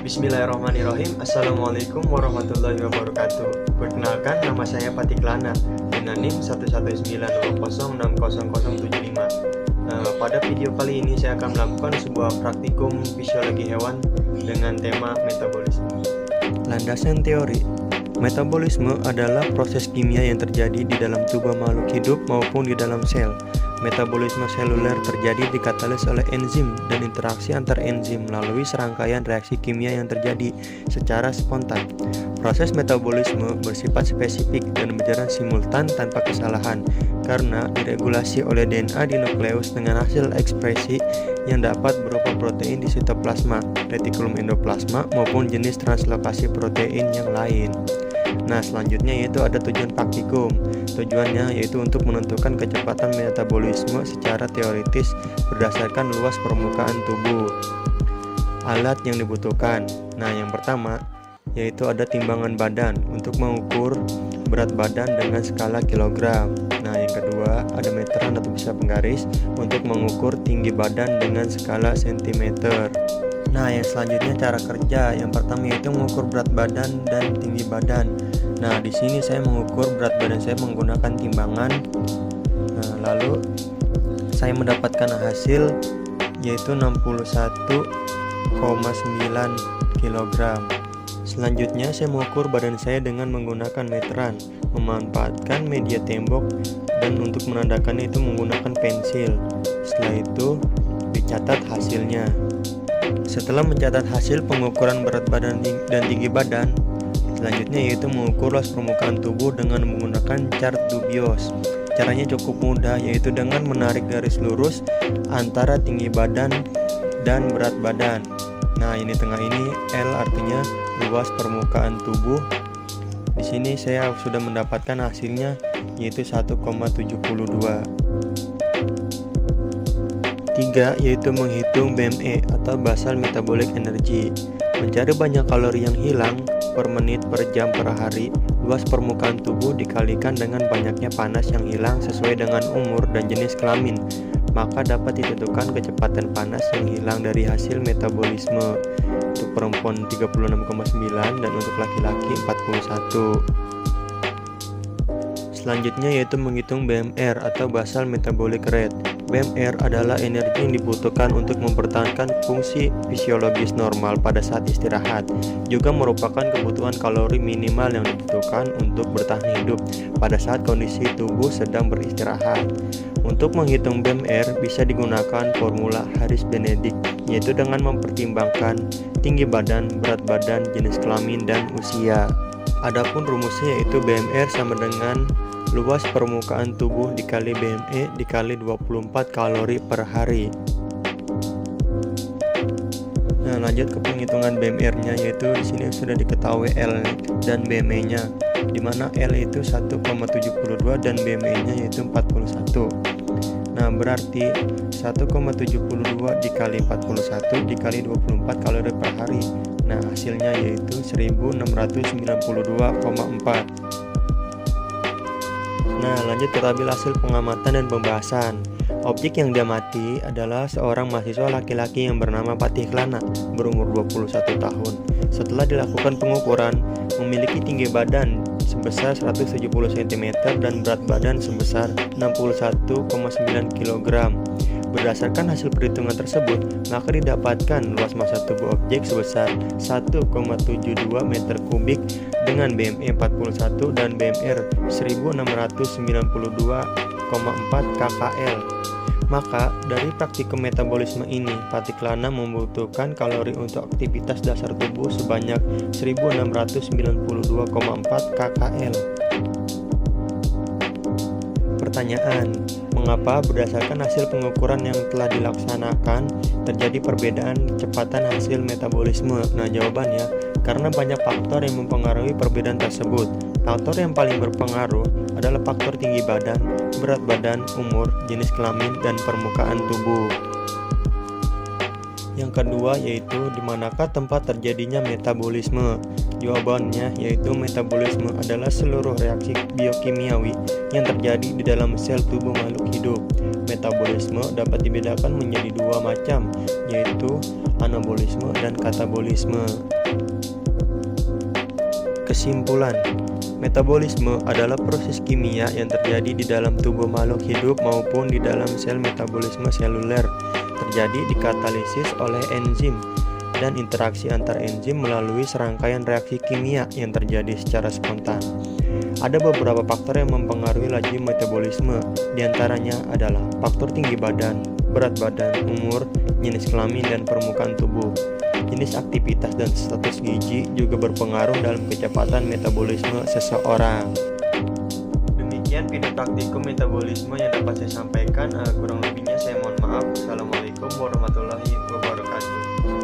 Bismillahirrahmanirrahim. Assalamualaikum warahmatullahi wabarakatuh. Perkenalkan, nama saya Patiklana dengan NIM 11900600075. Pada video kali ini saya akan melakukan sebuah praktikum fisiologi hewan dengan tema metabolisme. Landasan teori. Metabolisme adalah proses kimia yang terjadi di dalam tubuh makhluk hidup maupun di dalam sel. Metabolisme seluler terjadi dikatalis oleh enzim dan interaksi antar enzim melalui serangkaian reaksi kimia yang terjadi secara spontan. Proses metabolisme bersifat spesifik dan berjalan simultan tanpa kesalahan karena diregulasi oleh DNA di nukleus dengan hasil ekspresi yang dapat berupa protein di sitoplasma, retikulum endoplasma maupun jenis translokasi protein yang lain. Nah, selanjutnya yaitu ada tujuan praktikum. Tujuannya yaitu untuk menentukan kecepatan metabolisme secara teoritis berdasarkan luas permukaan tubuh. Alat yang dibutuhkan. Nah, yang pertama yaitu ada timbangan badan untuk mengukur berat badan dengan skala kilogram. Nah, yang kedua ada meteran atau bisa penggaris untuk mengukur tinggi badan dengan skala sentimeter. Nah, yang selanjutnya cara kerja. Yang pertama yaitu mengukur berat badan dan tinggi badan. Nah, di sini saya mengukur berat badan saya menggunakan timbangan. Nah, lalu saya mendapatkan hasil yaitu 61,9 kg. Selanjutnya saya mengukur badan saya dengan menggunakan meteran, memanfaatkan media tembok dan untuk menandakannya itu menggunakan pensil. Setelah itu dicatat hasilnya. Setelah mencatat hasil pengukuran berat badan dan tinggi badan, selanjutnya yaitu mengukur luas permukaan tubuh dengan menggunakan chart Dubios. Caranya cukup mudah, yaitu dengan menarik garis lurus antara tinggi badan dan berat badan. Nah, ini tengah ini L artinya luas permukaan tubuh. Di sini saya sudah mendapatkan hasilnya yaitu 1,72. 3 yaitu menghitung BME atau basal metabolic energy. Mencari banyak kalori yang hilang per menit, per jam, per hari. Luas permukaan tubuh dikalikan dengan banyaknya panas yang hilang sesuai dengan umur dan jenis kelamin, maka dapat ditentukan kecepatan panas yang hilang dari hasil metabolisme. Untuk perempuan 36,9 dan untuk laki-laki 41. Selanjutnya yaitu menghitung BMR atau basal metabolic rate. BMR adalah energi yang dibutuhkan untuk mempertahankan fungsi fisiologis normal pada saat istirahat. Juga merupakan kebutuhan kalori minimal yang dibutuhkan untuk bertahan hidup pada saat kondisi tubuh sedang beristirahat. Untuk menghitung BMR bisa digunakan formula Harris-Benedict, yaitu dengan mempertimbangkan tinggi badan, berat badan, jenis kelamin, dan usia. Adapun rumusnya yaitu BMR sama dengan luas permukaan tubuh dikali BME dikali 24 kalori per hari. Nah, lanjut ke penghitungan BMR-nya, yaitu di sini sudah diketahui L dan BME-nya, di mana L itu 1,72 dan BME-nya yaitu 41. Nah, berarti 1,72 dikali 41 dikali 24 kalori per hari. Nah, hasilnya yaitu 1692,4. Nah, lanjut kita ambil hasil pengamatan dan pembahasan. Objek yang diamati adalah seorang mahasiswa laki-laki yang bernama Patiklana, berumur 21 tahun. Setelah dilakukan pengukuran, memiliki tinggi badan sebesar 170 cm dan berat badan sebesar 61,9 kg. Berdasarkan hasil perhitungan tersebut, maka didapatkan luas massa tubuh objek sebesar 1,72 meter kubik dengan BME 41 dan BMR 1692,4 kcal. Maka dari praktikum metabolisme ini, Patiklana membutuhkan kalori untuk aktivitas dasar tubuh sebanyak 1692,4 kcal. Pertanyaan: mengapa berdasarkan hasil pengukuran yang telah dilaksanakan terjadi perbedaan kecepatan hasil metabolisme? Nah, jawabannya karena banyak faktor yang mempengaruhi perbedaan tersebut. Faktor yang paling berpengaruh adalah faktor tinggi badan, berat badan, umur, jenis kelamin, dan permukaan tubuh. Yang kedua yaitu di manakah tempat terjadinya metabolisme? Jawabannya yaitu metabolisme adalah seluruh reaksi biokimiawi yang terjadi di dalam sel tubuh makhluk hidup. Metabolisme dapat dibedakan menjadi dua macam, yaitu anabolisme, dan katabolisme. Kesimpulan, metabolisme adalah proses kimia yang terjadi di dalam tubuh makhluk hidup maupun di dalam sel. Metabolisme seluler terjadi dikatalisis oleh enzim dan interaksi antar enzim melalui serangkaian reaksi kimia yang terjadi secara spontan. Ada beberapa faktor yang mempengaruhi laju metabolisme, diantaranya adalah faktor tinggi badan, berat badan, umur, jenis kelamin, dan permukaan tubuh. Jenis aktivitas dan status gizi juga berpengaruh dalam kecepatan metabolisme seseorang. Demikian video praktikum metabolisme yang dapat saya sampaikan. Kurang lebihnya saya mohon maaf. Assalamualaikum warahmatullahi wabarakatuh.